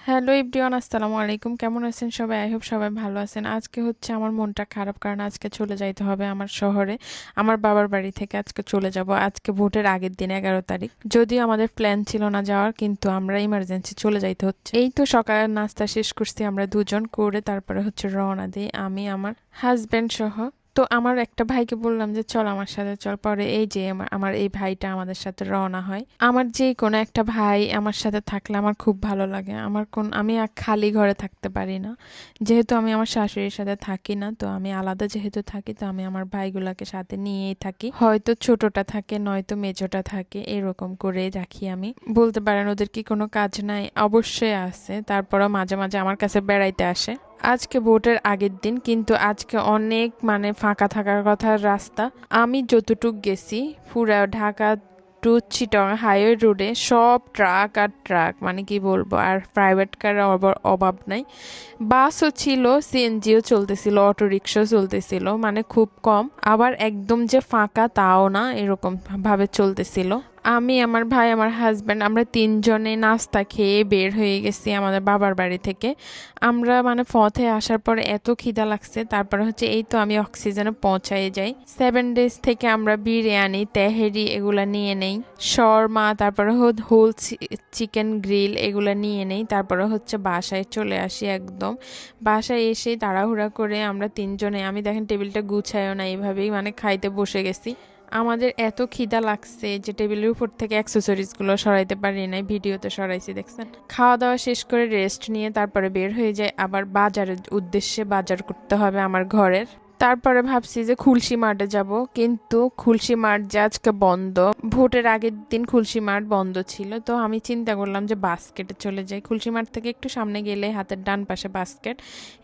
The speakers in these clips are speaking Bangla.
হ্যালো এভরিওয়ান, আসসালামু আলাইকুম। কেমন আছেন সবাই? আই হোপ সবাই ভালো আছেন। আজকে হচ্ছে আমার মনটা খারাপ, কারণ আজকে চলে যাইতে হবে আমার শহরে। আমার বাবার বাড়ি থেকে আজকে চলে যাব। আজকে ভোটের আগের দিন, 11 তারিখ। যদিও আমাদের প্ল্যান ছিল না যাওয়ার, কিন্তু আমরা ইমার্জেন্সি চলে যাইতে হচ্ছে। এই তো সকালের নাস্তা শেষ করছি আমরা দুজন করে, তারপরে হচ্ছে রওনা দিই আমি আমার হাজবেন্ড সহ। তো আমার একটা ভাইকে বললাম যে চল আমার সাথে চল। পরে এই যে আমার এই ভাইটা আমাদের সাথে রওনা হয়। আমার যে কোনো একটা ভাই আমার সাথে থাকলে আমার খুব ভালো লাগে। আমি আর খালি ঘরে থাকতে পারি না। যেহেতু আমি আমার শাশুড়ির সাথে থাকি না, তো আমি আলাদা যেহেতু থাকি, তো আমি আমার ভাইগুলাকে সাথে নিয়েই থাকি। হয়তো ছোটটা থাকে, নয়তো মেজোটা থাকে, এরকম করে রাখি আমি। বলতে পারেন ওদের কি কোনো কাজ নাই? অবশ্যই আছে, তারপরও মাঝে মাঝে আমার কাছে বেড়াইতে আসে। আজকে ভোটের আগের দিন, কিন্তু আজকে অনেক ফাঁকা থাকার কথা রাস্তা। আমি যতটুক গেছি পুরা ঢাকা টু চিটং হাইওয়ে রোডে সব ট্রাক আর ট্রাক, কি বলবো, আর প্রাইভেট কারের অভাব নাই। বাসও ছিল, সিএনজিও চলতেছিল, অটো রিক্সাও চলতেছিল, খুব কম। আবার একদম যে ফাঁকা তাও না, এরকম ভাবে চলতেছিল। আমি, আমার ভাই, আমার হাজব্যান্ড, আমরা তিনজনে নাস্তা খেয়ে বের হয়ে গেছি আমাদের বাবার বাড়ি থেকে। আমরা পথে আসার পর এত খিদা লাগছে, তারপরে হচ্ছে এই তো আমি অক্সিজেনে পৌঁছায় যাই। 7 ডেজ থেকে আমরা বিরিয়ানি, তেহেরি এগুলা নিয়ে নেই, শর্মা, তারপরে হোল চিকেন গ্রিল এগুলা নিয়ে নেই। তারপরে হচ্ছে বাসায় চলে আসি একদম। বাসায় এসে তাড়াহুড়া করে আমরা তিনজনে, আমি দেখেন টেবিলটা গুছায়ও না, এইভাবেই খাইতে বসে গেছি। আমাদের এত খিদা লাগছে যে টেবিলের উপর থেকে অ্যাক্সেসরিজগুলো সরাইতে পারি নাই, ভিডিওতে সরাইছি দেখছেন। খাওয়া দাওয়া শেষ করে রেস্ট নিয়ে তারপরে বের হয়ে যায় আবার বাজারের উদ্দেশ্যে। বাজার করতে হবে আমার ঘরের। তারপরে ভাবছি যে খুলশি মার্টে যাব, কিন্তু খুলশি মার্ট যে আজকে বন্ধ। ভোটের আগের দিন খুলশি মার্ট বন্ধ ছিল, তো আমি চিন্তা করলাম যে বাস্কেটে চলে যাই। খুলশি মার্ট থেকে একটু সামনে গেলে হাতের ডান পাশে বাস্কেট।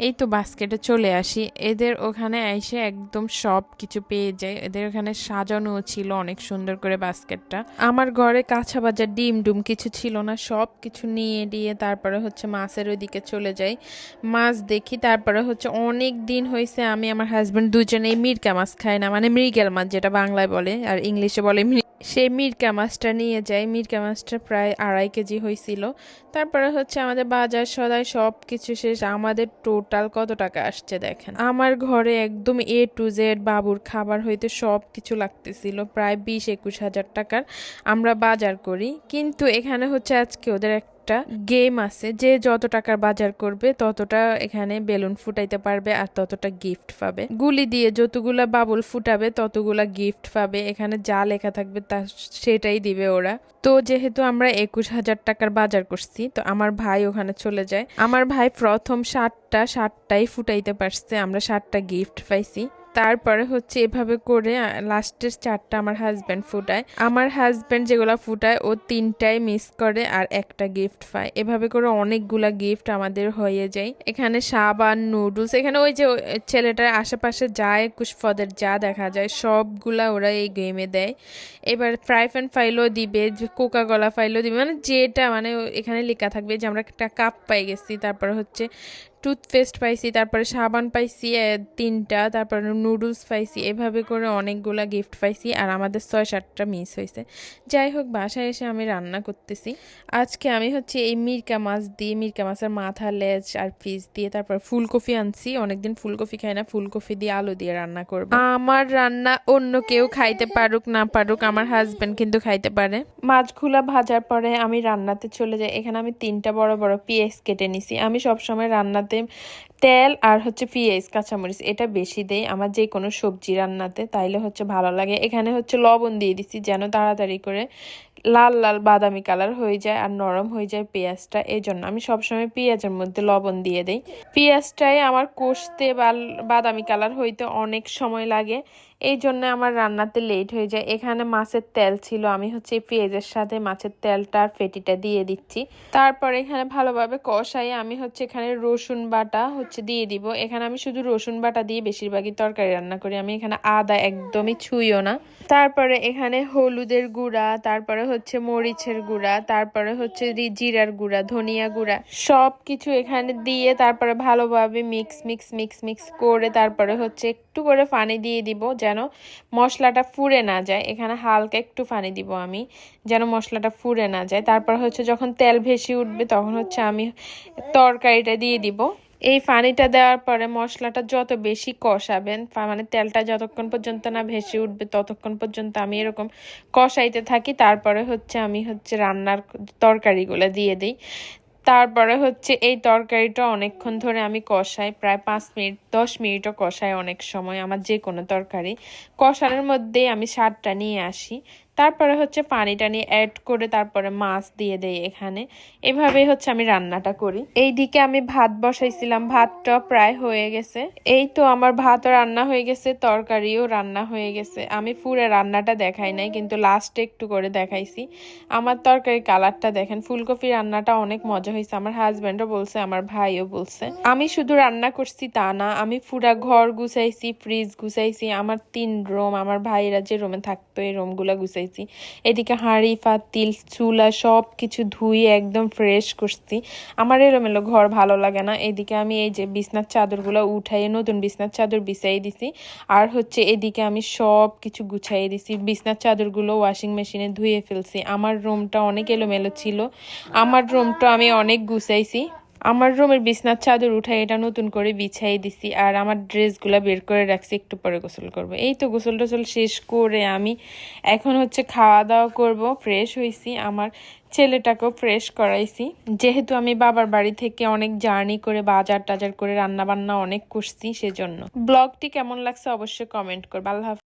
এই তো বাস্কেটে চলে আসি। এদের ওখানে এসে একদম সব কিছু পেয়ে যায়। এদের ওখানে সাজানো ছিল অনেক সুন্দর করে বাস্কেটটা। আমার ঘরে কাঁচা বাজার ডিম ডুম কিছু ছিল না, সব কিছু নিয়ে দিয়ে তারপরে হচ্ছে মাছের ওইদিকে চলে যাই। মাছ দেখি, তারপরে হচ্ছে অনেক দিন হয়েছে আমি আমার হাজবেন্ড দুজনেই মিরকা মাছ খাই না, মৃগেল মাছ যেটা বাংলায় বলে আর ইংলিশে বলে। সেই মিরকা মাছটা নিয়ে যাই। মিরকা মাছটা প্রায় 2.5 কেজি হয়েছিল। তারপরে হচ্ছে আমাদের বাজার সদাই সব কিছু শেষ। আমাদের টোটাল কত টাকা আসছে দেখেন। আমার ঘরে একদম A to Z বাবুর খাবার হইতে সব কিছু লাগতেছিল প্রায় 20-21 হাজার টাকার আমরা বাজার করি। কিন্তু এখানে হচ্ছে আজকে ওদের একটা গেম আছে, যে যত টাকার বাজার করবে ততটা এখানে বেলুন ফুটাইতে পারবে আর ততটা গিফট পাবে। গুলি দিয়ে যতগুলা বাবুল ফুটাবে ততগুলা গিফট পাবে। এখানে যা লেখা থাকবে তা সেটাই দিবে ওরা। তো যেহেতু আমরা 21 হাজার টাকার বাজার করছি, তো আমার ভাই ওখানে চলে যায়। আমার ভাই প্রথম 60টাই ফুটাইতে পারছে, আমরা 60টা গিফট পাইছি। তারপরে হচ্ছে এভাবে করে লাস্টের 4টা আমার হাজব্যান্ড ফুটায়। আমার হাজব্যান্ড যেগুলা ফুটায় ও 3টাই মিস করে আর একটা গিফট পায়। এভাবে করে অনেকগুলা গিফট আমাদের হয়ে যায়। এখানে সাবান, নুডলস, এখানে ওই যে ছেলেটার আশেপাশে যায় কুশফদের যা দেখা যায় সবগুলা ওরা এই গেমে দেয়। এবার ফ্রাই প্যান ফাইলও দিবে, কোকা কোলা ফাইলও দিবে, যেটা এখানে লেখা থাকবে যে আমরা একটা কাপ পাই গেছি। তারপরে হচ্ছে টুথপেস্ট পাইছি, তারপরে সাবান পাইছি 3টা, তারপরে নুডলস পাইছি। এভাবে করে অনেকগুলা গিফট পাইছি আর আমাদের 6-7টা মিস হয়েছে। যাই হোক, বাসায় এসে আমি রান্না করতেছি। আজকে আমি হচ্ছে এই মিরকা মাছ দিয়ে, মিরকা মাছের মাথা, লেজ আর পিস দিয়ে, তারপর ফুলকপি আনছি। অনেকদিন ফুলকপি খাই না, ফুলকপি দিয়ে আলু দিয়ে রান্না করব। আমার রান্না অন্য কেউ খাইতে পারুক না পারুক, আমার হাজবেন্ড কিন্তু খাইতে পারে। মাছগুলা ভাজার পরে আমি রান্নাতে চলে যাই। এখানে আমি 3টা বড় বড় পেঁয়াজ কেটে নিছি। আমি সবসময় রান্নাতে তেল আর হচ্ছে পেঁয়াজ, কাঁচামরিচ এটা বেশি দেই আমার যে কোনো সবজি রান্নাতে, তাইলে হচ্ছে ভালো লাগে। এখানে হচ্ছে লবণ দিয়ে দিচ্ছি যেন তাড়াতাড়ি করে লাল লাল বাদামি কালার হয়ে যায় আর নরম হয়ে যায় পেঁয়াজটা। এই জন্য আমি সবসময় পেঁয়াজের মধ্যে লবণ দিয়ে দেই। পেঁয়াজটাই আমার কষতে বাদামি কালার হইতে অনেক সময় লাগে, এই জন্য আমার রান্নাতে লেট হয়ে যায়। এখানে মাছের তেল ছিল, আমি হচ্ছে পেঁয়াজের সাথে মাছের তেলটা আর ফেটিটা দিয়ে দিচ্ছি। তারপর এখানে ভালোভাবে কষাই আমি হচ্ছে এখানে রসুন বাটা হচ্ছে দিয়ে দিব। এখানে আমি শুধু রসুন বাটা দিয়ে বেশিরভাগই তরকারি রান্না করি, আমি এখানে আদা একদমই ছুঁইও না। তারপরে এখানে হলুদের গুঁড়া, তারপরে হচ্ছে মরিচের গুঁড়া, তারপরে হচ্ছে জিরার গুঁড়া, ধনিয়া গুঁড়া সব কিছু এখানে দিয়ে তারপরে ভালোভাবে মিক্স মিক্স মিক্স মিক্স করে তারপরে হচ্ছে একটু করে পানি দিয়ে দিব যেন যেন মশলাটা পুড়ে না যায়। এখানে হালকা একটু পানি দিব আমি, যেন মশলাটা পুড়ে না যায়। তারপর হচ্ছে যখন তেল ভেসে উঠবে তখন হচ্ছে আমি তরকারিটা দিয়ে দিব। এই পানিটা দেওয়ার পরে মশলাটা যত বেশি কষাবেন, মানে তেলটা যতক্ষণ পর্যন্ত না ভেসে উঠবে ততক্ষণ পর্যন্ত আমি এরকম কষাইতে থাকি। তারপরে হচ্ছে আমি রান্নার তরকারিগুলো দিয়ে দিই। তারপরে হচ্ছে এই তরকারিটা অনেকক্ষণ ধরে আমি কষাই, প্রায় 5 মিনিট 10 মিনিটও কষাই। অনেক সময় আমার যে কোনো তরকারি কষানোর মধ্যেই আমি স্বাদটা নিয়ে আসি। তারপরে হচ্ছে পানিটা নিয়ে অ্যাড করে তারপরে মাছ দিয়ে দেই এখানে। এভাবেই হচ্ছে আমি রান্নাটা করি। এইদিকে আমি ভাত বসাইছিলাম, ভাতটা প্রায় হয়ে গেছে। এই তো আমার ভাতও রান্না হয়ে গেছে, তরকারিও রান্না হয়ে গেছে। আমি পুরো রান্নাটা দেখাই নাই, কিন্তু লাস্টে একটু করে দেখাইছি। আমার তরকারি কালারটা দেখেন। ফুলকপি রান্নাটা অনেক মজা হয়েছে, আমার হাজব্যান্ডও বলছে, আমার ভাইও বলছে। আমি শুধু রান্না করছি তা না, আমি পুরা ঘর গুছাইছি, ফ্রিজ গুছাইছি, আমার 3 রুম, আমার ভাইরা যে রুমে থাকতো এই রুমগুলা গুছাইছি। এদিকে হাঁড়ি পাতিল চুলা সব কিছু ধুয়ে একদম ফ্রেশ করছি। আমার এলোমেলো ঘর ভালো লাগে না। এদিকে আমি এই যে বিছনার চাদরগুলো উঠাই, নতুন বিছনার চাদর বিছাই দিছি। আর হচ্ছে এদিকে আমি সব কিছু গুছাই দিছি। বিছনার চাদরগুলো ওয়াশিং মেশিনে ধুয়ে ফেলছি। আমার রুমটা অনেক এলোমেলো ছিল, আমার রুমটা আমি অনেক গুছাইছি। আমার রুমের বিছনার চাদর উঠাই এটা নতুন করে বিছাই দিছি। আর আমার ড্রেসগুলো বের করে রাখছি, একটু পরে গোসল করবো। এই তো গোসল টোসল শেষ করে আমি এখন হচ্ছে খাওয়া দাওয়া করব। ফ্রেশ হয়েছি, আমার ছেলেটাকেও ফ্রেশ করাইছি। যেহেতু আমি বাবার বাড়ি থেকে অনেক জার্নি করে বাজার টাজার করে রান্না বান্না অনেক করছি, সেজন্য। ব্লগটি কেমন লাগছে অবশ্যই কমেন্ট করবে। আল্লাহ হাফেজ।